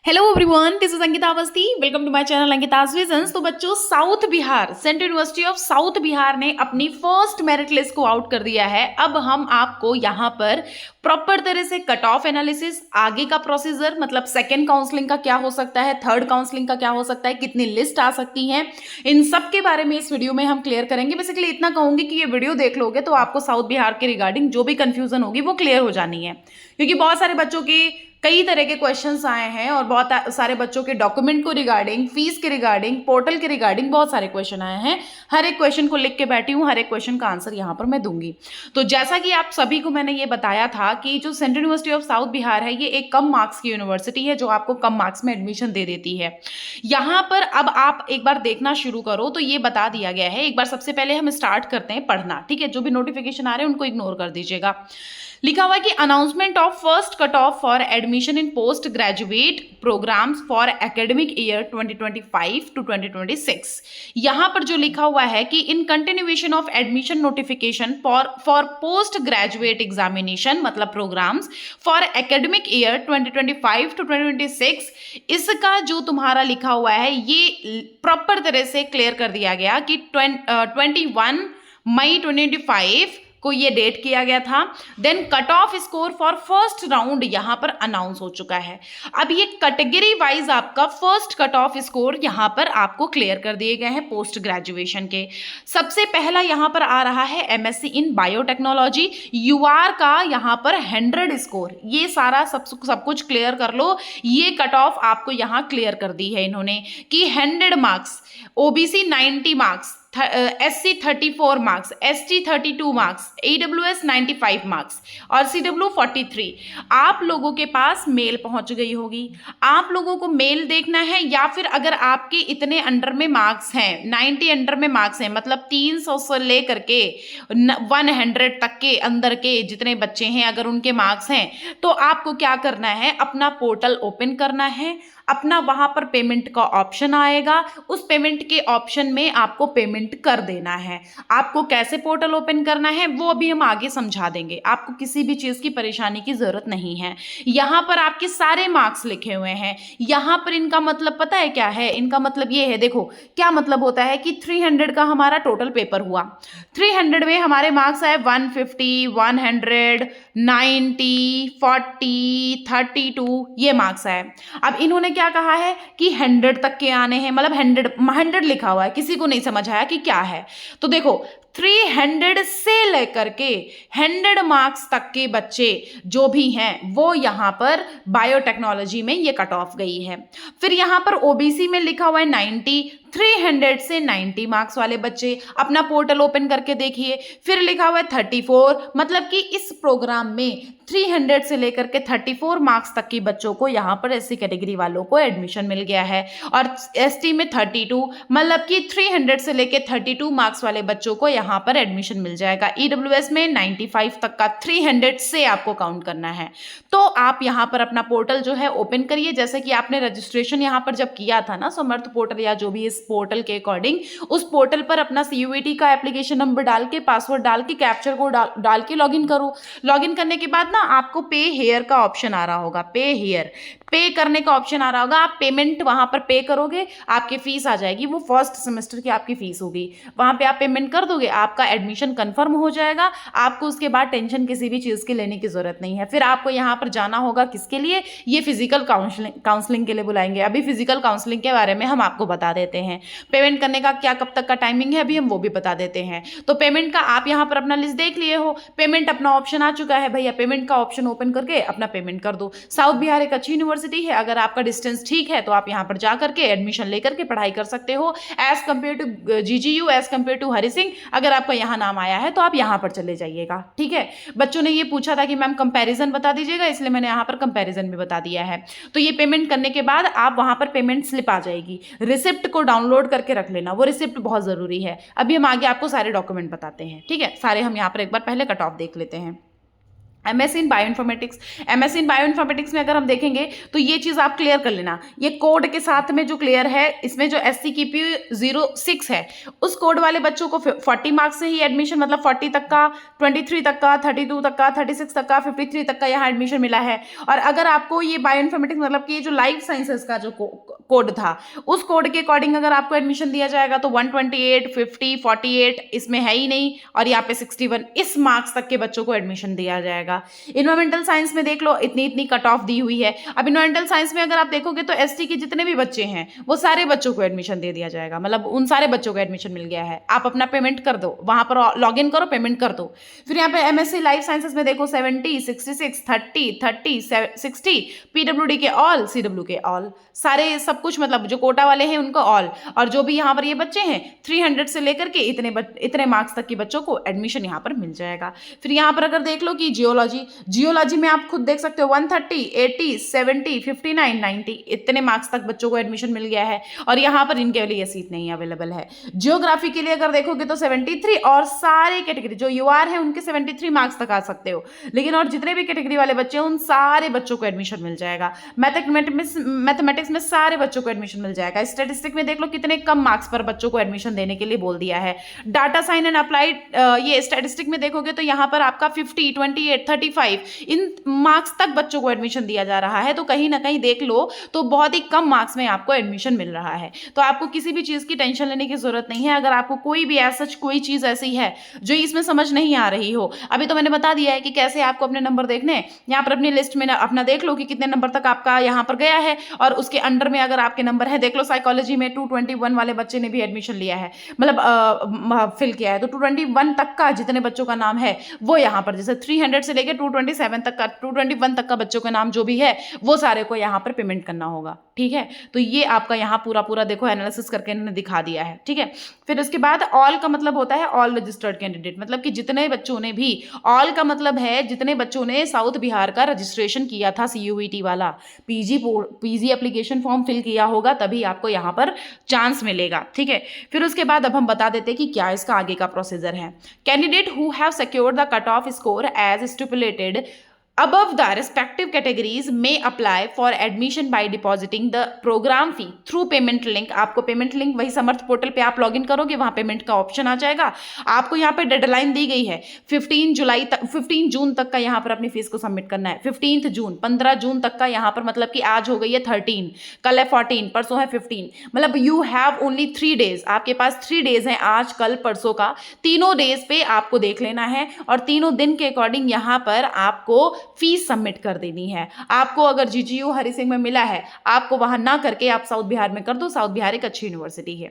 Hello everyone, this is Ankita Awasthi. Welcome to my channel Ankita's visions. तो बच्चों, south Bihar central university of south Bihar ने अपनी first merit list को out कर दिया है। अब हम आपको यहाँ पर प्रॉपर तरह से कट ऑफ एनालिसिस, आगे का प्रोसीजर, मतलब सेकेंड काउंसलिंग का क्या हो सकता है, थर्ड काउंसलिंग का क्या हो सकता है, कितनी लिस्ट आ सकती है, इन सब के बारे में इस वीडियो में हम क्लियर करेंगे। बेसिकली इतना कहूंगी कि ये वीडियो देख लोगे तो आपको साउथ बिहार के रिगार्डिंग जो भी कंफ्यूजन होगी वो क्लियर हो जानी है, क्योंकि बहुत सारे बच्चों की कई तरह के क्वेश्चंस आए हैं और बहुत सारे बच्चों के डॉक्यूमेंट को रिगार्डिंग, फीस के रिगार्डिंग, पोर्टल के रिगार्डिंग बहुत सारे क्वेश्चन आए हैं। हर एक क्वेश्चन को लिख के बैठी हूँ, हर एक क्वेश्चन का आंसर यहाँ पर मैं दूंगी। तो जैसा कि आप सभी को मैंने ये बताया था कि जो central university of south Bihar है, ये एक कम मार्क्स की यूनिवर्सिटी है जो आपको कम मार्क्स में एडमिशन दे देती है। यहाँ पर अब आप एक बार देखना शुरू करो तो ये बता दिया गया है। एक बार सबसे पहले हम स्टार्ट करते हैं पढ़ना, ठीक है। जो भी नोटिफिकेशन आ रहे हैं उनको इग्नोर कर दीजिएगा। लिखा हुआ है कि announcement of first cut off for admission in post graduate programmes for academic year 2025 to 2026। यहां पर जो लिखा हुआ है कि in continuation of admission notification for post graduate examination, मतलब programmes for academic year 2025 to 2026, इसका जो तुम्हारा लिखा हुआ है ये प्रॉपर तरह से क्लियर कर दिया गया कि 21 मई 2025 को ये डेट किया गया था। Then cut off score for first round यहां पर अनाउंस हो चुका है। अब ये कैटेगरी वाइज आपका फर्स्ट कट ऑफ स्कोर यहां पर आपको क्लियर कर दिए गए हैं पोस्ट ग्रेजुएशन के। सबसे पहला यहां पर आ रहा है एमएससी इन बायोटेक्नोलॉजी, यूआर का यहां पर 100 स्कोर। ये सारा सब कुछ क्लियर कर लो। ये कट ऑफ आपको यहां क्लियर कर दी है इन्होंने कि 100 marks, OBC 90 marks, SC 34 marks, ST 32 marks, AWS 95 marks और CW 43। आप लोगों के पास मेल पहुंच गई होगी। आप लोगों को मेल देखना है, या फिर अगर आपके इतने अंडर में मार्क्स हैं, 90 अंडर में मार्क्स हैं, मतलब 300 से लेकर के 100 तक के अंदर के जितने बच्चे हैं, अगर उनके मार्क्स हैं, तो आपको क्या करना है, अपना पोर्टल ओपन करना है। अपना वहां पर पेमेंट का ऑप्शन आएगा, उस पेमेंट के ऑप्शन में आपको पेमेंट कर देना है। आपको कैसे पोर्टल ओपन करना है वो अभी हम आगे समझा देंगे। आपको किसी भी चीज की परेशानी की जरूरत नहीं है। यहां पर आपके सारे मार्क्स लिखे हुए हैं। यहां पर इनका मतलब पता है क्या है? इनका मतलब ये है, देखो क्या मतलब होता है कि 300 का हमारा टोटल पेपर हुआ। 300 में हमारे मार्क्स आए 150, 100, 90, 40, 32, ये मार्क्स आए। अब इन्होंने क्या कहा है कि 100 तक के आने हैं, मतलब 100 लिखा हुआ है, किसी को नहीं समझ आया कि क्या है। तो देखो 300 से लेकर के 100 मार्क्स तक के बच्चे जो भी हैं वो यहाँ पर बायोटेक्नोलॉजी में ये कट ऑफ गई है। फिर यहाँ पर ओबीसी में लिखा हुआ है 90, 300 से 90 मार्क्स वाले बच्चे अपना पोर्टल ओपन करके देखिए। फिर लिखा हुआ है 34, मतलब कि इस प्रोग्राम में 300 से लेकर के 34 मार्क्स तक के बच्चों को यहाँ पर एससी कैटेगरी वालों को एडमिशन मिल गया है। और एसटी में 32, मतलब कि 300 से लेकर 32 मार्क्स वाले बच्चों को यहाँ पर एडमिशन मिल जाएगा। ईडब्ल्यूएस में 95 तक का 300 से आपको काउंट करना है। तो आप यहाँ पर अपना पोर्टल जो है ओपन करिए। जैसे कि आपने रजिस्ट्रेशन यहाँ पर जब किया था ना, समर्थ पोर्टल या जो भी इस पोर्टल के अकॉर्डिंग, उस पोर्टल पर अपना CUET का एप्लीकेशन नंबर डाल के, पासवर्ड डाल के, कैप्चर कोड डाल के लॉगिन करो। लॉगिन करने के बाद ना आपको पे हेयर का ऑप्शन आ रहा होगा, पे हेयर, पे करने का ऑप्शन आ रहा होगा। आप पेमेंट वहां पर पे करोगे, आपकी फीस आ जाएगी, वो फर्स्ट सेमेस्टर की आपकी फीस होगी। वहां पे आप पेमेंट कर दोगे, आपका एडमिशन कंफर्म हो जाएगा। आपको उसके बाद टेंशन किसी भी चीज की लेने की जरूरत नहीं है। फिर आपको यहाँ पर जाना होगा किसके लिए? ये फिजिकल काउंसलिंग के लिए बुलाएंगे। अभी फिजिकल काउंसलिंग के बारे में हम आपको बता देते हैं। पेमेंट करने का क्या, कब तक का टाइमिंग है, अभी हम वो भी बता देते हैं। तो पेमेंट का आप यहाँ पर अपना लिस्ट देख लिए हो, पेमेंट अपना ऑप्शन आ चुका है भैया। पेमेंट का ऑप्शन ओपन करके अपना पेमेंट कर दो। साउथ बिहार एक अच्छी यूनिवर्सिटी है। अगर आपका डिस्टेंस ठीक है तो आप यहाँ पर जा करके एडमिशन लेकर के पढ़ाई कर सकते हो। As compare to GGU, as compare to Hari Singh, अगर आपका यहाँ नाम आया है तो आप यहाँ पर चले जाइएगा, ठीक है। बच्चों ने ये पूछा था कि मैम कंपैरिजन बता दीजिएगा, इसलिए मैंने यहाँ पर कंपैरिजन भी बता दिया है। तो ये पेमेंट करने के बाद आप वहाँ पर पेमेंट स्लिप आ जाएगी। रिसिप्ट को डाउनलोड करके रख लेना, वो रिसिप्ट बहुत जरूरी है। अभी हम आगे आपको सारे डॉक्यूमेंट बताते हैं, ठीक है। सारे हम यहाँ पर एक बार पहले कट ऑफ देख लेते हैं। MSc in bioinformatics. MSc in bioinformatics में अगर हम देखेंगे तो ये चीज़ आप क्लियर कर लेना, ये कोड के साथ में जो क्लियर है, इसमें जो SCQP06 है उस कोड वाले बच्चों को 40 मार्क्स से ही एडमिशन, मतलब 40 तक का, 23 तक का, 32 तक का, 36 तक का, 53 तक का यहाँ एडमिशन मिला है। और अगर आपको ये बायोइन्फॉर्मेटिक्स मतलब कि ये जो लाइफ साइंसेस का जो कोड था उस कोड के अकॉर्डिंग अगर आपको एडमिशन दिया जाएगा तो 128, 50, 48 इसमें है ही नहीं, और यहाँ पे 61 इस मार्क्स तक के बच्चों को एडमिशन दिया जाएगा। इन्वायरमेंटल साइंस में देख लो इतनी इतनी कट ऑफ दी हुई है। अब इन्वायरमेंटल साइंस में अगर आप देखोगे तो एसटी के जितने भी बच्चे हैं वो सारे बच्चों को एडमिशन दे दिया जाएगा, मतलब उन सारे बच्चों को एडमिशन मिल गया है। आप अपना पेमेंट कर दो, वहां पर लॉग इन करो, पेमेंट कर दो। फिर यहाँ पे एमएससी लाइफ साइंसेस में देखो 70, 66, 30, 30, 60, पीडब्ल्यूडी के ऑल, सीडब्ल्यू के ऑल, सारे सब कुछ, मतलब जो कोटा वाले हैं उनको ऑल, और जो भी यहाँ पर ये बच्चे हैं 300 से लेकर के इतने मार्क्स तक के बच्चों को एडमिशन यहाँ पर मिल जाएगा। फिर यहाँ पर अगर देख लो कि जियोलॉजी में आप खुद देख सकते हो 130, 80, 70, 59, 90 इतने मार्क्स तक बच्चों को एडमिशन मिल गया है, और यहाँ पर इनके लिए सीट नहीं अवेलेबल है। जियोग्राफी के लिए अगर देखोगे तो 73, और सारे कैटेगरी जो यूआर है उनके 73 मार्क्स तक आ सकते हो, लेकिन और जितने भी कैटेगरी वाले बच्चे हैं उन सारे बच्चों को एडमिशन मिल जाएगा। मैथमेटिक्स में सारे बच्चों को एडमिशन मिल जाएगा। स्टैटिस्टिक्स में देख लो कितने कम मार्क्स पर बच्चों को एडमिशन देने के लिए बोल दिया है। डाटा साइंस एंड अप्लाइड, ये स्टैटिस्टिक में देखोगे तो यहाँ पर आपका 50, 28, 35 इन मार्क्स तक बच्चों को एडमिशन दिया जा रहा है। तो कहीं ना कहीं देख लो तो बहुत ही कम मार्क्स में आपको एडमिशन मिल रहा है। तो आपको किसी भी चीज़ की टेंशन लेने की जरूरत नहीं है। अगर आपको कोई भी कोई चीज़ ऐसी है जो इसमें समझ नहीं आ रही हो, अभी तो मैंने बता दिया है कि कैसे आपको अपने नंबर देखने, यहाँ पर अपनी लिस्ट में अपना देख लो कि कितने नंबर तक आपका यहाँ पर गया है, और उसके अंडर में अगर आपके नंबर है, देख लो साइकोलॉजी में 221 वाले बच्चे ने भी एडमिशन लिया है, मतलब फिल किया है, तो 221 तक का जितने बच्चों का नाम है वो यहाँ पर, जैसे 300 से लेकर 227 तक का, 221 तक का बच्चों का नाम जो भी है वो सारे को यहाँ पर पेमेंट करना होगा। ठीक है, तो ये आपका यहाँ पूरा देखो एनालिसिस करके इन्होंने दिखा दिया है। ठीक है, फिर उसके बाद ऑल का मतलब होता है ऑल रजिस्टर्ड कैंडिडेट, मतलब कि जितने बच्चों ने भी, ऑल का मतलब है जितने बच्चों ने साउथ बिहार का रजिस्ट्रेशन किया था CUET वाला, पीजी एप्लीकेशन फॉर्म फिल किया होगा, तभी आपको यहाँ पर चांस मिलेगा। ठीक है, फिर उसके बाद अब हम बता देते हैं कि क्या इसका आगे का प्रोसीजर है। Candidate who have secured the cut off score as stipulated above the respective categories may apply for admission by depositing the program fee through payment link। आपको पेमेंट लिंक वही समर्थ पोर्टल पे आप लॉगिन करोगे, वहां payment का option आ जाएगा। आपको यहाँ पे डेडलाइन दी गई है 15 जून तक का यहाँ पर अपनी फीस को सबमिट करना है। 15 जून, 15 जून तक का यहाँ पर, मतलब कि आज हो गई है 13, कल है 14, परसों है 15, मतलब यू हैव ओनली 3 डेज, आपके पास 3 डेज हैं, आज कल परसों का, तीनों डेज पे आपको देख लेना है, और तीनों दिन के अकॉर्डिंग यहाँ पर आपको फीस सबमिट कर देनी है। आपको अगर GGU हरि सिंह में मिला है, आपको वहां ना करके आप साउथ बिहार में कर दो, साउथ बिहार एक अच्छी यूनिवर्सिटी है।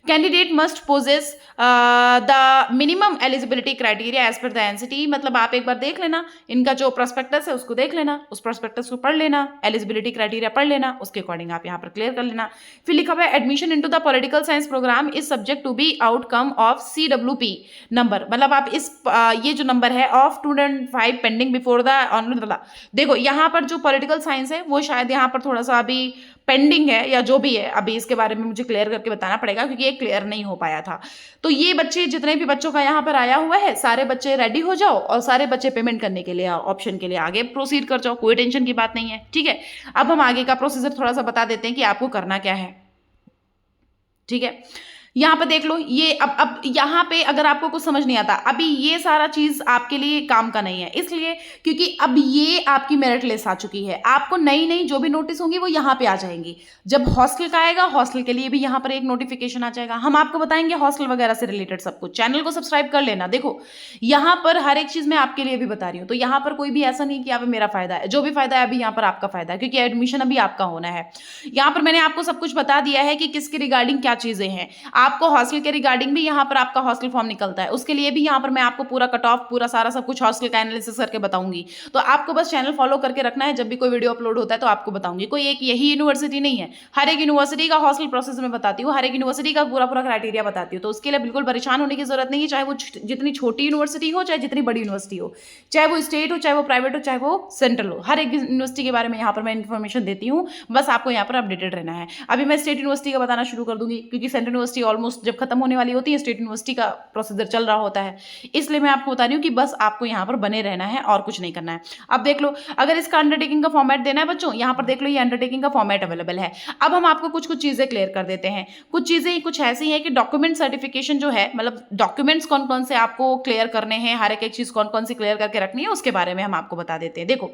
Candidate must possess the minimum eligibility criteria as per the NCT, मतलब आप एक बार देख लेना, इनका जो प्रोस्पेक्टस है उसको देख लेना, उस प्रोस्पेक्टस को पढ़ लेना, एलिजिबिलिटी क्राइटेरिया पढ़ लेना, उसके अकॉर्डिंग आप यहाँ पर क्लियर कर लेना। फिर लिखा हुआ है admission into the political science programme is subject to be outcome of CWP number, मतलब आप इस ये जो नंबर है of 205 pending before the honour, देखो यहाँ पर जो पॉलिटिकल साइंस है वो शायद यहाँ पर थोड़ा सा अभी पेंडिंग है या जो भी है, अभी इसके बारे में मुझे क्लियर करके बताना पड़ेगा क्योंकि ये क्लियर नहीं हो पाया था। तो ये बच्चे, जितने भी बच्चों का यहाँ पर आया हुआ है, सारे बच्चे रेडी हो जाओ और सारे बच्चे पेमेंट करने के लिए ऑप्शन के लिए आगे प्रोसीड कर जाओ, कोई टेंशन की बात नहीं है। ठीक है, अब हम आगे का प्रोसीजर थोड़ा सा बता देते हैं कि आपको करना क्या है। ठीक है, यहाँ पे देख लो, ये अब यहाँ पे अगर आपको कुछ समझ नहीं आता, अभी ये सारा चीज आपके लिए काम का नहीं है, इसलिए क्योंकि अब ये आपकी मेरिट लिस्ट आ चुकी है। आपको नई नई जो भी नोटिस होंगी वो यहाँ पे आ जाएंगी। जब हॉस्टल का आएगा, हॉस्टल के लिए भी यहाँ पर एक नोटिफिकेशन आ जाएगा, हम आपको बताएंगे हॉस्टल वगैरह से रिलेटेड सब कुछ। चैनल को सब्सक्राइब कर लेना। देखो यहाँ पर हर एक चीज मैं आपके लिए भी बता रही हूँ, तो यहाँ पर कोई भी ऐसा नहीं कि यहाँ पे मेरा फायदा है, जो भी फायदा है अभी यहाँ पर आपका फायदा है, क्योंकि एडमिशन अभी आपका होना है। यहाँ पर मैंने आपको सब कुछ बता दिया है कि किसके रिगार्डिंग क्या चीजें हैं। आपको हॉस्टल के रिगार्डिंग भी यहाँ पर आपका हॉस्टल फॉर्म निकलता है, उसके लिए भी यहाँ पर मैं आपको पूरा कट ऑफ, पूरा सारा सब कुछ हॉस्टल का एनालिसिस करके बताऊंगी। तो आपको बस चैनल फॉलो करके रखना है, जब भी कोई वीडियो अपलोड होता है तो आपको बताऊंगी। कोई एक यही यूनिवर्सिटी नहीं है, हर एक यूनिवर्सिटी का हॉस्टल प्रोसेस में बताती हूँ, हर एक यूनिवर्सिटी का पूरा क्राइटेरिया बताती हूँ। तो उसके लिए बिल्कुल परेशान होने की जरूरत नहीं है, चाहे वो जितनी छोटी यूनिवर्सिटी हो, चाहे जितनी बड़ी यूनिवर्सिटी हो, चाहे वो स्टेट हो, चाहे वो प्राइवेट हो, चाहे वो सेंट्रल हो, हर एक यूनिवर्सिटी के बारे में यहाँ पर मैं इन्फॉर्मेशन देती हूँ। बस आपको यहाँ पर अपडेटेड रहना है। अभी मैं स्टेट यूनिवर्सिटी का बताना शुरू कर दूंगी, क्योंकि सेंट्रल यूनिवर्सिटी ऑलमोस्ट जब खत्म होने वाली होती है, स्टेट यूनिवर्सिटी का प्रोसीजर चल रहा होता है, इसलिए मैं आपको बता रही हूँ कि बस आपको यहाँ पर बने रहना है और कुछ नहीं करना है। अब देख लो, अगर इसका अंडरटेकिंग का फॉर्मेट देना है बच्चों, यहाँ पर देख लो ये अंडरटेकिंग का फॉर्मेट अवेलेबल है। अब हम आपको कुछ कुछ चीजें क्लियर कर देते हैं। कुछ चीजें कुछ ऐसी हैं कि डॉक्यूमेंट सर्टिफिकेशन जो है, मतलब डॉक्यूमेंट्स कौन कौन से आपको क्लियर करने हैं, हर एक चीज कौन कौन सी क्लियर करके रखनी है, उसके बारे में हम आपको बता देते हैं। देखो,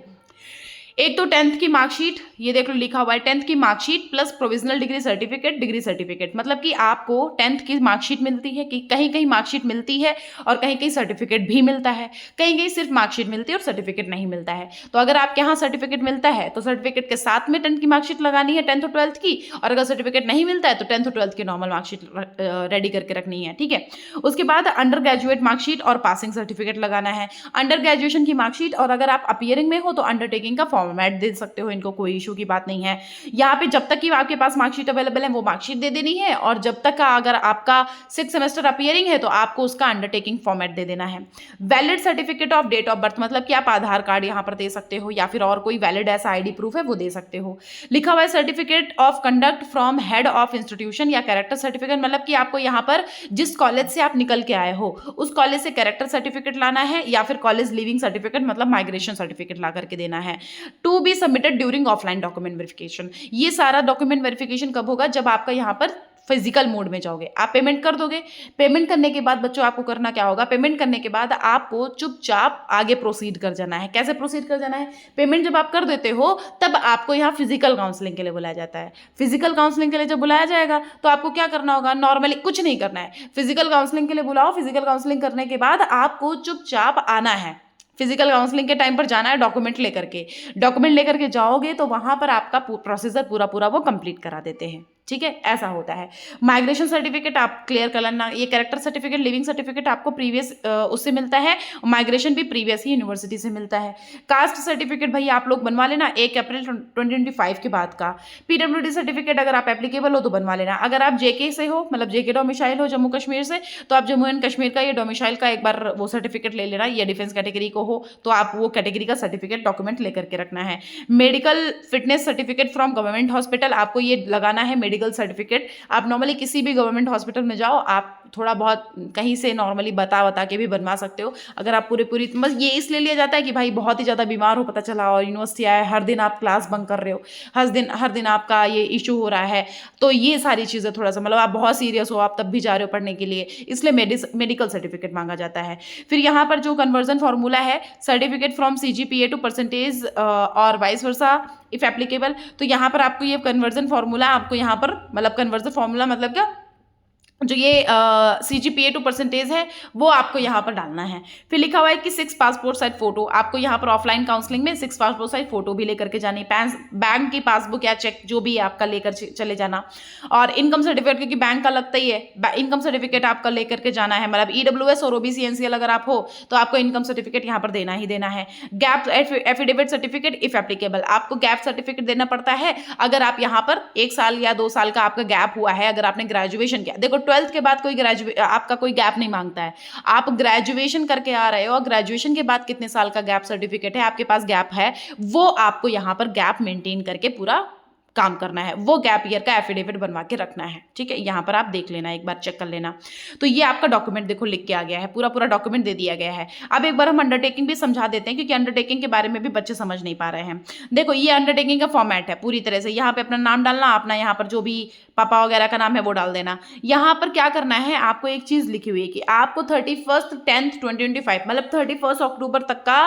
एक तो 10th की मार्कशीट, ये देख लो लिखा हुआ है 10th की marksheet plus provisional degree certificate, मतलब कि आपको 10th की मार्कशीट मिलती है, कि कहीं कहीं मार्कशीट मिलती है और कहीं कहीं सर्टिफिकेट भी मिलता है, कहीं कहीं सिर्फ मार्कशीट मिलती है और सर्टिफिकेट नहीं मिलता है। तो अगर आपके यहाँ सर्टिफिकेट मिलता है तो सर्टिफिकेट के साथ में 10th की मार्कशीट लगानी है, 10th और 12th की, और अगर सर्टिफिकेट नहीं मिलता है तो 10th और 12th की नॉर्मल मार्कशीट रेडी करके रखनी है, ठीक है। उसके बाद अंडर ग्रेजुएट मार्कशीट और पासिंग सर्टिफिकेट लगाना है, अंडर ग्रेजुएशन की मार्कशीट, और अगर आप अपियरिंग में हो तो अंडरटेकिंग का फॉर्मेट दे सकते हो, इनको कोई इशू की बात नहीं है। यहाँ पे जब तक कि आपके पास मार्कशीट अवेलेबल है वो मार्कशीट दे देनी है, और जब तक का अगर आपका 6 सेमेस्टर अपियरिंग है तो आपको उसका अंडरटेकिंग फॉर्मेट दे देना है। Valid certificate of date of birth, मतलब कि आप आधार कार्ड यहाँ पर दे सकते हो या फिर और कोई वैलिड ऐसा आईडी प्रूफ है वो दे सकते हो। लिखा हुआ है certificate of conduct from head of institution या कैरेक्टर सर्टिफिकेट, मतलब कि आपको यहाँ पर जिस कॉलेज से आप निकल के आए हो उस कॉलेज से कैरेक्टर सर्टिफिकेट लाना है, या फिर कॉलेज लिविंग सर्टिफिकेट मतलब माइग्रेशन सर्टिफिकेट ला करके देना है। To be submitted during offline document verification, ये सारा डॉक्यूमेंट वेरिफिकेशन कब होगा, जब आपका यहाँ पर फिजिकल मोड में जाओगे, आप पेमेंट कर दोगे। पेमेंट करने के बाद बच्चों आपको करना क्या होगा, पेमेंट करने के बाद आपको चुपचाप आगे प्रोसीड कर जाना है। कैसे प्रोसीड कर जाना है, पेमेंट जब आप कर देते हो तब आपको यहाँ फिजिकल काउंसलिंग के लिए बुलाया जाता है। फिजिकल काउंसलिंग के लिए जब बुलाया जाएगा तो आपको क्या करना होगा, नॉर्मली कुछ नहीं करना है, फिजिकल काउंसलिंग के लिए बुलाओ, फिजिकल काउंसलिंग करने के बाद आपको चुपचाप आना है। फिजिकल काउंसलिंग के टाइम पर जाना है डॉक्यूमेंट लेकर के जाओगे तो वहां पर आपका प्रोसीजर पूरा वो कंप्लीट करा देते हैं, ठीक है, ऐसा होता है। माइग्रेशन सर्टिफिकेट आप क्लियर कर लेना, ये कैरेक्टर सर्टिफिकेट लिविंग सर्टिफिकेट आपको प्रीवियस उससे मिलता है, माइग्रेशन भी प्रीवियस ही यूनिवर्सिटी से मिलता है। कास्ट सर्टिफिकेट भाई आप लोग बनवा लेना 1 अप्रैल 2025 के बाद का। पीडब्ल्यूडी सर्टिफिकेट अगर आप एप्लीकेबल हो तो बनवा लेना। अगर आप जेके से हो, मतलब जेके डोमिसाइल हो जम्मू कश्मीर से, तो आप जम्मू एंड कश्मीर का ये डोमिसाइल का एक बार वो सर्टिफिकेट ले लेना। ये डिफेंस कैटेगरी को हो तो आप वो कैटेगरी का सर्टिफिकेट डॉक्यूमेंट लेकर के रखना है। Medical fitness certificate from government hospital, आपको ये लगाना है मेडिकल सर्टिफिकेट। आप नॉर्मली किसी भी गवर्नमेंट हॉस्पिटल में जाओ, आप थोड़ा बहुत कहीं से नॉर्मली बता के भी बनवा सकते हो। अगर आप पूरी बस ये इसलिए लिया जाता है कि भाई बहुत ही ज़्यादा बीमार हो, पता चला, और यूनिवर्सिटी आए, हर दिन आप क्लास बंक कर रहे हो, हर दिन आपका ये इशू हो रहा है, तो ये सारी चीज़ें थोड़ा सा, मतलब आप बहुत सीरियस हो, आप तब भी जा रहे हो पढ़ने के लिए, इसलिए मेडिकल सर्टिफिकेट मांगा जाता है। फिर यहाँ पर जो कन्वर्जन फार्मूला है, certificate from CGPA to percentage और वाइस वर्सा इफ एप्लीकेबल, तो यहाँ पर आपको ये कन्वर्जन फार्मूला आपको यहाँ पर, मतलब कन्वर्जन फार्मूला मतलब क्या, जो ये CGPA टू परसेंटेज है वो आपको यहाँ पर डालना है। फिर लिखा हुआ है कि 6 पासपोर्ट साइज फोटो, आपको यहाँ पर ऑफलाइन काउंसलिंग में 6 पासपोर्ट साइज फोटो भी लेकर के जानी, बैंक की पासबुक या चेक जो भी आपका लेकर चले जाना, और इनकम सर्टिफिकेट, क्योंकि बैंक का लगता ही है, इनकम सर्टिफिकेट आपका लेकर के जाना है, मतलब EWS और OBC NCL अगर आप हो तो आपको इनकम सर्टिफिकेट यहाँ पर देना ही देना है। Gap affidavit certificate if applicable, आपको गैप सर्टिफिकेट देना पड़ता है अगर आप यहाँ पर 1 साल या 2 साल का आपका गैप हुआ है, अगर आपने ग्रेजुएशन किया। देखो 12th के बाद आपका कोई गैप नहीं मांगता है, आप ग्रेजुएशन करके आ रहे हो, और ग्रेजुएशन के बाद कितने साल का गैप सर्टिफिकेट है आपके पास गैप है, वो आपको यहाँ पर गैप मेंटेन करके पूरा काम करना है, वो गैप ईयर का एफिडेविट बनवा के रखना है, ठीक है। यहाँ पर आप देख लेना, एक बार चेक कर लेना। तो ये आपका डॉक्यूमेंट देखो लिख के आ गया है, पूरा डॉक्यूमेंट दे दिया गया है। अब एक बार हम अंडरटेकिंग भी समझा देते हैं, क्योंकि अंडरटेकिंग के बारे में भी बच्चे समझ नहीं पा रहे हैं। देखो ये अंडरटेकिंग का फॉर्मेट है पूरी तरह से, यहाँ पे अपना नाम डालना, अपना यहाँ पर जो भी पापा वगैरह का नाम है वो डाल देना। यहाँ पर क्या करना है, आपको एक चीज लिखी हुई है कि आपको 31 10 2025 मतलब 31 अक्टूबर तक का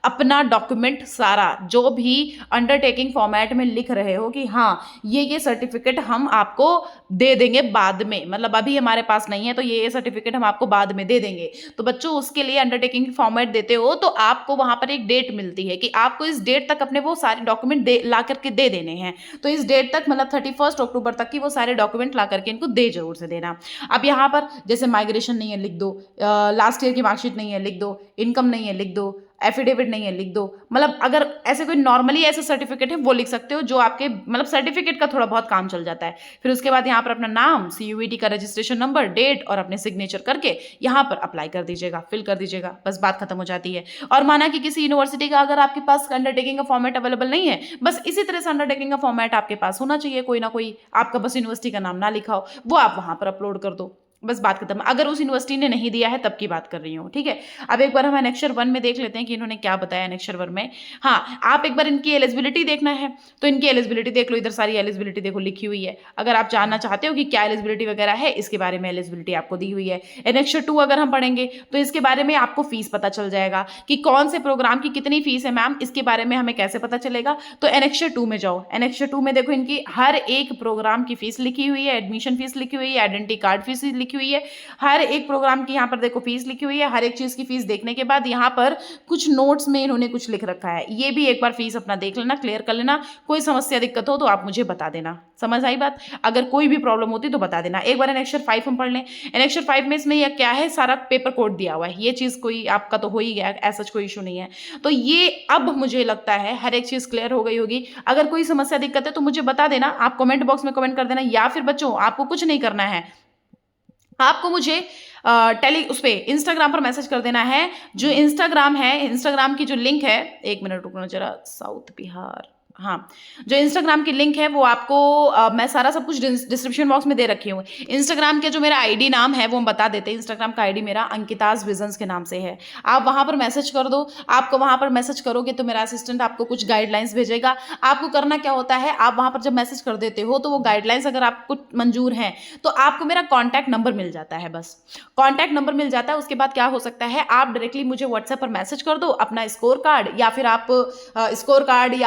अपना डॉक्यूमेंट सारा जो भी अंडरटेकिंग फॉर्मेट में लिख रहे हो कि हाँ ये सर्टिफिकेट हम आपको दे देंगे बाद में, मतलब अभी हमारे पास नहीं है तो ये सर्टिफिकेट हम आपको बाद में दे देंगे। तो बच्चों उसके लिए अंडरटेकिंग फॉर्मेट देते हो तो आपको वहां पर एक डेट मिलती है कि आपको इस डेट तक अपने वो सारे डॉक्यूमेंट ला करके दे देने हैं। तो इस डेट तक मतलब 31 अक्टूबर तक की वो सारे डॉक्यूमेंट ला करके इनको दे जरूर से देना। अब यहाँ पर जैसे माइग्रेशन नहीं है लिख दो, लास्ट ईयर की मार्कशीट नहीं है लिख दो, इनकम नहीं है लिख दो, एफिडेविट नहीं है लिख दो, मतलब अगर ऐसे कोई नॉर्मली ऐसे सर्टिफिकेट है वो लिख सकते हो जो आपके मतलब सर्टिफिकेट का थोड़ा बहुत काम चल जाता है। फिर उसके बाद यहाँ पर अपना नाम, CUET का रजिस्ट्रेशन नंबर, डेट और अपने सिग्नेचर करके यहाँ पर अप्लाई कर दीजिएगा, फिल कर दीजिएगा, बस बात खत्म हो जाती है। और माना कि किसी यूनिवर्सिटी का अगर आपके पास अंडरटेकिंग का फॉर्मेट अवेलेबल नहीं है, बस इसी तरह से अंडरटेकिंग का फॉर्मेट आपके पास होना चाहिए, कोई ना कोई, आपका बस यूनिवर्सिटी का नाम ना लिखा हो, वो आप वहां पर अपलोड कर दो, बस बात खत्म। अगर उस यूनिवर्सिटी ने नहीं दिया है तब की बात कर रही हूँ, ठीक है। अब एक बार हम एनेक्सचर 1 में देख लेते हैं कि इन्होंने क्या बताया एनेक्सचर 1 में। हाँ, आप एक बार इनकी एलिजिबिलिटी देखना है तो इनकी एलिजिबिलिटी देख लो, इधर सारी एलिजिबिलिटी देखो लिखी हुई है। अगर आप जानना चाहते हो कि क्या एलिजिबिलिटी वगैरह है, इसके बारे में एलिजिबिलिटी आपको दी हुई है। एनेक्सचर 2 अगर हम पढ़ेंगे तो इसके बारे में आपको फीस पता चल जाएगा कि कौन से प्रोग्राम की कितनी फीस है मैम, इसके बारे में हमें कैसे पता चलेगा। तो एनेक्सचर 2 में जाओ, एनेक्सचर 2 में देखो इनकी हर एक प्रोग्राम की फीस लिखी हुई है, एडमिशन फीस लिखी हुई है, आइडेंटिटी कार्ड फीस लिखी हुई है, हर एक प्रोग्राम की यहाँ पर देखो फीस लिखी हुई है। हर एक चीज की फीस देखने के बाद यहाँ पर कुछ नोट्स में इन्होंने कुछ लिख रखा है, ये भी एक बार फीस अपना देख लेना, क्लियर कर लेना। कोई समस्या दिक्कत हो तो आप मुझे बता देना, समझ आई बात। अगर कोई भी प्रॉब्लम होती तो बता देना। एक बार एनेक्सचर 5 हम पढ़ लें। एनेक्सचर 5 में इसमें यह क्या है, सारा पेपर कोड दिया हुआ है, ये चीज कोई आपका तो हो ही गया, ऐसा कोई इशू नहीं है। तो ये अब मुझे लगता है हर एक चीज क्लियर हो गई होगी। अगर कोई समस्या दिक्कत है तो मुझे बता देना, आप कमेंट बॉक्स में कमेंट कर देना, या फिर बच्चों आपको कुछ नहीं करना है, आपको मुझे उस पर इंस्टाग्राम पर मैसेज कर देना है। जो इंस्टाग्राम है, इंस्टाग्राम की जो लिंक है, एक मिनट रुकना जरा, साउथ बिहार, हाँ, जो इंस्टाग्राम की लिंक है वो आपको मैं सारा सब कुछ डिस्क्रिप्शन बॉक्स में दे रखी हूँ। इंस्टाग्राम के जो मेरा आईडी नाम है वो हम बता देते हैं। इंस्टाग्राम का आईडी मेरा अंकिताज विजन्स के नाम से है। आप वहाँ पर मैसेज कर दो, आपको वहाँ पर मैसेज करोगे तो मेरा असिस्टेंट आपको कुछ गाइडलाइंस भेजेगा। आपको करना क्या होता है, आप वहाँ पर जब मैसेज कर देते हो तो वो गाइडलाइंस अगर आपको मंजूर हैं तो आपको मेरा कॉन्टैक्ट नंबर मिल जाता है, बस कॉन्टैक्ट नंबर मिल जाता है। उसके बाद क्या हो सकता है, आप डायरेक्टली मुझे व्हाट्सएप पर मैसेज कर दो अपना स्कोर कार्ड, या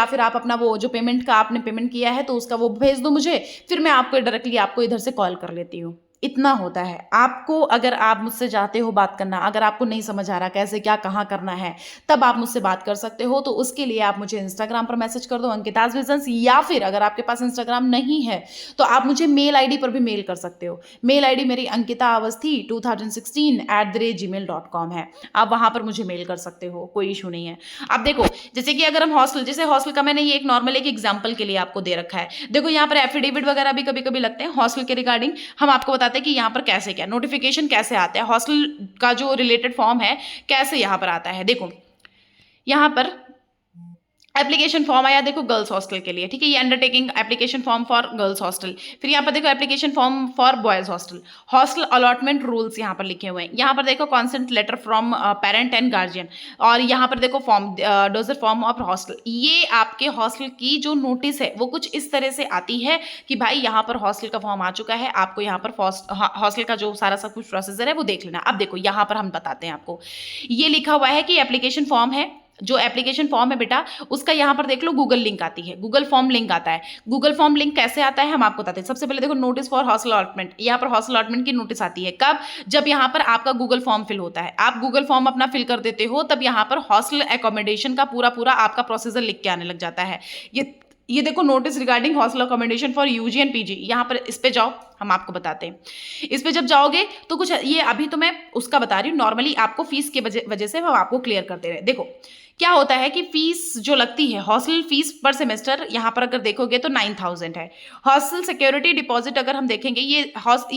फिर आप अपना वो जो पेमेंट का आपने पेमेंट किया है तो उसका वो भेज दो मुझे, फिर मैं आपको डायरेक्टली आपको इधर से कॉल कर लेती हूँ। इतना होता है। आपको अगर आप मुझसे चाहते हो बात करना, अगर आपको नहीं समझ आ रहा कैसे क्या कहाँ करना है, तब आप मुझसे बात कर सकते हो। तो उसके लिए आप मुझे इंस्टाग्राम पर मैसेज कर दो अंकिताज विजन्स, या फिर अगर आपके पास इंस्टाग्राम नहीं है तो आप मुझे मेल आईडी पर भी मेल कर सकते हो। मेल आईडी मेरी ankitaawasthi2016@gmail.com है। आप वहां पर मुझे मेल कर सकते हो, कोई इशू नहीं है। अब देखो, जैसे कि अगर हम हॉस्टल का मैंने ये एक नॉर्मल एक एग्जाम्पल के लिए आपको दे रखा है। देखो यहाँ पर एफिडेविट वगैरह भी कभी कभी लगते हैं हॉस्टल के रिगार्डिंग। हम आपको बताते हैं कि यहाँ पर कैसे क्या नोटिफिकेशन कैसे आता है, हॉस्टल का जो रिलेटेड फॉर्म है कैसे यहाँ पर आता है। देखो यहाँ पर एप्लीकेशन फॉर्म आया, देखो गर्ल्स हॉस्टल के लिए, ठीक है, ये undertaking application form for girls hostel. फिर यहाँ पर देखो application form for boys hostel, hostel allotment rules यहाँ पर लिखे हुए हैं। यहाँ पर देखो consent letter from parent and guardian, और यहाँ पर देखो फॉर्म डोजर फॉर्म ऑफ हॉस्टल। ये आपके हॉस्टल की जो नोटिस है वो कुछ इस तरह से आती है कि भाई यहाँ पर हॉस्टल का फॉर्म आ चुका है, आपको यहाँ पर हॉस्टल का जो सारा सब कुछ प्रोसीजर है वो देख लेना। अब देखो यहाँ पर हम बताते हैं आपको, ये लिखा हुआ है कि एप्लीकेशन फॉर्म है, जो एप्लीकेशन फॉर्म है बेटा उसका यहाँ पर देख लो गूगल लिंक आती है, गूगल फॉर्म लिंक आता है। गूगल फॉर्म लिंक कैसे आता है हम आपको बताते हैं। सबसे पहले देखो नोटिस फॉर हॉस्टल अलॉटमेंट, यहाँ पर हॉस्टल अलॉटमेंट की नोटिस आती है कब, जब यहाँ पर आपका गूगल फॉर्म फिल होता है। आप गूगल फॉर्म अपना फिल कर देते हो तब यहाँ पर हॉस्टल एकोमोडेशन का पूरा आपका प्रोसीजर लिख के आने लग जाता है। ये देखो notice regarding hostel accommodation for UG and PG, यहाँ पर इस पे जाओ, हम आपको बताते हैं। इस पे जब जाओगे तो कुछ ये अभी तो मैं उसका बता रही हूँ, नॉर्मली आपको फीस के वजह से हम आपको क्लियर करते रहे। देखो क्या होता है कि फीस जो लगती है, हॉस्टल फीस पर सेमेस्टर यहाँ पर अगर देखोगे तो 9000 है। हॉस्टल सिक्योरिटी डिपॉजिट अगर हम देखेंगे, ये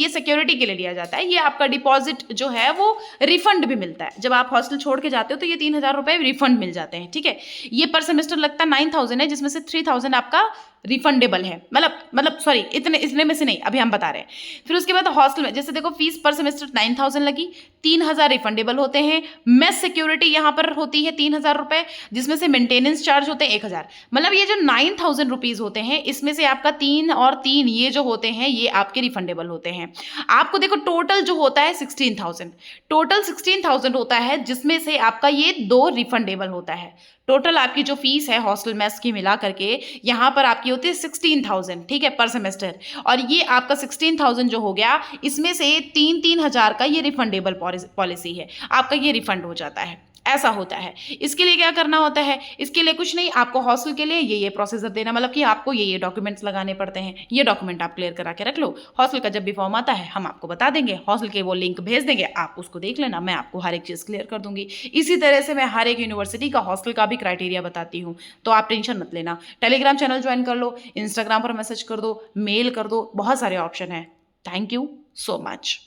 सिक्योरिटी के लिए लिया जाता है। ये आपका डिपॉजिट जो है वो रिफंड भी मिलता है, जब आप हॉस्टल छोड़ के जाते हो तो ये 3000 रुपये रिफंड मिल जाते हैं, ठीक है। ये पर सेमेस्टर लगता है 9000 है, जिसमें से 3000 आपका रिफंडेबल है, मतलब सॉरी इतने में से नहीं, अभी हम बता रहे हैं। फिर उसके बाद हॉस्टल में जैसे देखो फीस पर सेमेस्टर 9000 लगी, 3000 रिफंडेबल होते हैं। मेस सिक्योरिटी यहाँ पर होती है 3000 रुपये, जिसमें से मेंटेनेंस चार्ज होते हैं 1000। मतलब ये जो 9000 रुपीज़ होते हैं इसमें से आपका 3 और 3 ये जो होते हैं ये आपके रिफंडेबल होते हैं। आपको देखो टोटल जो होता है 16000, टोटल 16000 होता है, जिसमें से आपका ये 2 रिफंडेबल होता है। टोटल आपकी जो फीस है हॉस्टल मेस की मिला करके यहाँ पर आपकी होती है 16000, ठीक है, पर सेमेस्टर। और ये आपका 16000 जो हो गया, इसमें से 3-3 हज़ार का ये रिफंडेबल पॉलिसी है, आपका ये रिफंड हो जाता है। ऐसा होता है। इसके लिए क्या करना होता है, इसके लिए कुछ नहीं, आपको हॉस्टल के लिए ये प्रोसीजर देना, मतलब कि आपको ये डॉक्यूमेंट्स लगाने पड़ते हैं, ये डॉक्यूमेंट आप क्लियर करा के रख लो। हॉस्टल का जब भी फॉर्म आता है हम आपको बता देंगे, हॉस्टल के वो लिंक भेज देंगे, आप उसको देख लेना, मैं आपको हर एक चीज़ क्लियर कर दूंगी। इसी तरह से मैं हर एक यूनिवर्सिटी का हॉस्टल का भी क्राइटेरिया बताती हूँ, तो आप टेंशन मत लेना। टेलीग्राम चैनल ज्वाइन कर लो, इंस्टाग्राम पर मैसेज कर दो, मेल कर दो, बहुत सारे ऑप्शन हैं। Thank you so much.